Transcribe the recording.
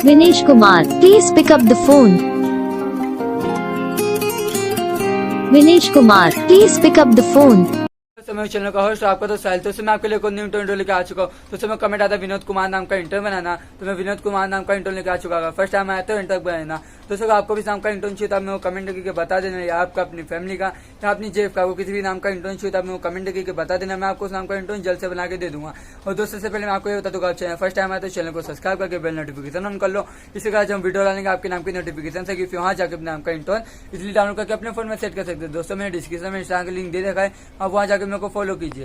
Vinesh Kumar, please pick up the phone. Vinesh Kumar, please pick up the phone. दोस्तों मैं channel का host आपका तो साहिल। तो मैं आपके लिए न्यू इंट्रो लेकर आ चुका हूँ। तो मैं कमेंट आता विनोद कुमार नाम का इंट्रो बनाना, तो मैं विनोद कुमार नाम का इंट्रो लेकर आ चुका है। फर्स्ट टाइम आया तो इंट्रो बनाना। दोस्तों आपको भी नाम का इंट्रो चाहिए था, मैं वो कमेंट करके बता देना, या आपका अपनी फैमिली का या अपनी जेब का, वो किसी भी नाम का इंट्रो चाहिए था, मैं वो कमेंट करके बता देना, मैं आपको उस नाम का इंट्रो जल्द से बना के दे दूंगा। और दोस्तों से पहले मैं आपको ये बता दूंगा, चैनल फर्स्ट टाइम आया तो चैनल को सब्सक्राइब करके बेल नोटिफिकेशन ऑन कर लो। इसके बाद हम वीडियो डालेंगे आपके नाम की नोटिफिकेशन से, कि वहाँ जाकर अपने नाम का इंट्रो इसलिए डाउनलोड करके अपने फोन में सेट कर सकते हैं। दोस्तों मैंने डिस्क्रिप्शन में इंस्टाग्राम का लिंक दे रखा है, आप वहाँ जाकर मेरे को फॉलो कीजिए।